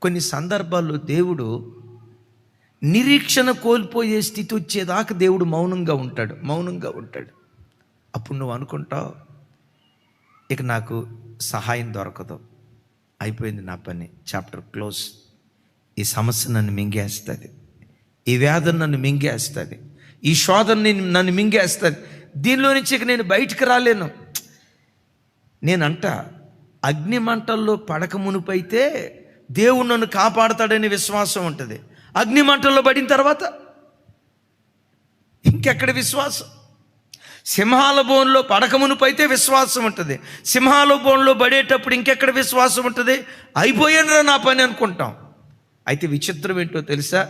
కొన్ని సందర్భాల్లో దేవుడు నిరీక్షణ కోల్పోయే స్థితి వచ్చేదాకా దేవుడు మౌనంగా ఉంటాడు. అప్పుడు నువ్వు అనుకుంటావు, ఇక నాకు సహాయం దొరకదు, అయిపోయింది నా పని, చాప్టర్ క్లోజ్, ఈ సమస్య నన్ను మింగేస్తుంది, ఈ వేదన నన్ను మింగేస్తుంది, ఈ శోధన నన్ను మింగేస్తుంది, దీనిలో నుంచి ఇక నేను బయటికి రాలేను. నేనంట అగ్ని మంటల్లో పడక మునుపైతే దేవుడు నన్ను కాపాడతాడనే విశ్వాసం ఉంటుంది. అగ్ని మంటల్లో పడిన తర్వాత ఇంకెక్కడ విశ్వాసం? సింహాల బోన్లో పడక మునుపైతే విశ్వాసం ఉంటుంది, సింహాల బోన్లో పడేటప్పుడు ఇంకెక్కడ విశ్వాసం ఉంటుంది? అయిపోయానురా నా పని అనుకుంటాం. అయితే విచిత్రం ఏంటో తెలుసా,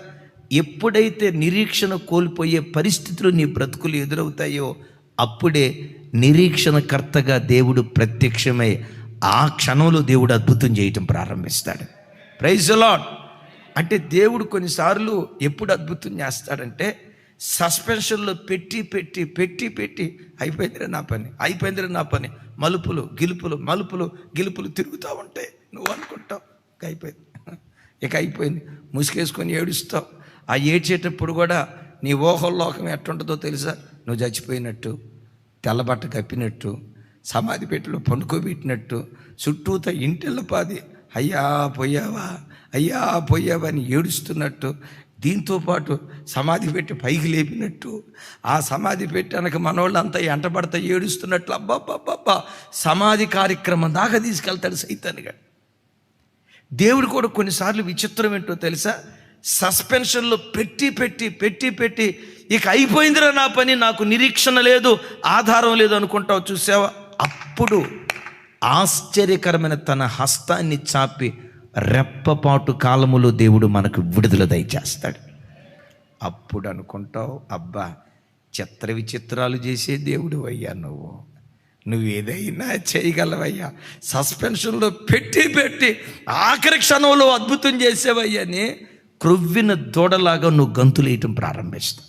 ఎప్పుడైతే నిరీక్షణ కోల్పోయే పరిస్థితులు నీ బ్రతుకులు ఎదురవుతాయో అప్పుడే నిరీక్షణకర్తగా దేవుడు ప్రత్యక్షమై ఆ క్షణంలో దేవుడు అద్భుతం చేయటం ప్రారంభిస్తాడు. Praise the lord. అంటే దేవుడు కొన్నిసార్లు ఎప్పుడు అద్భుతం చేస్తాడంటే సస్పెన్షన్లో పెట్టి అయిపోయిందిరా నా పని, మలుపులు గిలుపులు తిరుగుతూ ఉంటాయి. నువ్వు అనుకుంటావు ఇక అయిపోయింది, ముసుకేసుకొని ఏడుస్తావు. ఆ ఏడ్చేటప్పుడు కూడా నీ ఊహల్లోకం ఎట్టుంటుందో తెలుసా? నువ్వు చచ్చిపోయినట్టు, తెల్లబట్ట కప్పినట్టు, సమాధి పెట్టిలో పండుకోబెట్టినట్టు, చుట్టూత ఇంటిల్లపాది అయ్యా పోయావా అని ఏడుస్తున్నట్టు, దీంతోపాటు సమాధి పెట్టి పైకి లేపినట్టు, ఆ సమాధి పెట్టి అనక మనోళ్ళంతా ఎంటబడతా ఏడుస్తున్నట్లు, అబ్బాబ్బాబ్బా సమాధి కార్యక్రమం దాకా తీసుకెళ్తాడు సైతాన్గా. దేవుడు కూడా కొన్నిసార్లు విచిత్రం ఏంటో తెలుసా, సస్పెన్షన్లో పెట్టి ఇక అయిపోయిందిరా నా పని, నాకు నిరీక్షణ లేదు, ఆధారం లేదు అనుకుంటావు చూసావా? అప్పుడు ఆశ్చర్యకరమైన తన హస్తాన్ని చాపి రెప్పపాటు కాలములో దేవుడు మనకు విడుదల దయచేస్తాడు. అప్పుడు అనుకుంటావు, అబ్బా చిత్ర విచిత్రాలు చేసే దేవుడు అయ్యా, నువ్వు ఏదైనా చేయగలవయ్యా, సస్పెన్షన్లో పెట్టి ఆఖరి క్షణంలో అద్భుతం చేసేవయ్యని క్రొవ్విన దూడలాగా నువ్వు గంతులు వేయటం ప్రారంభిస్తావు.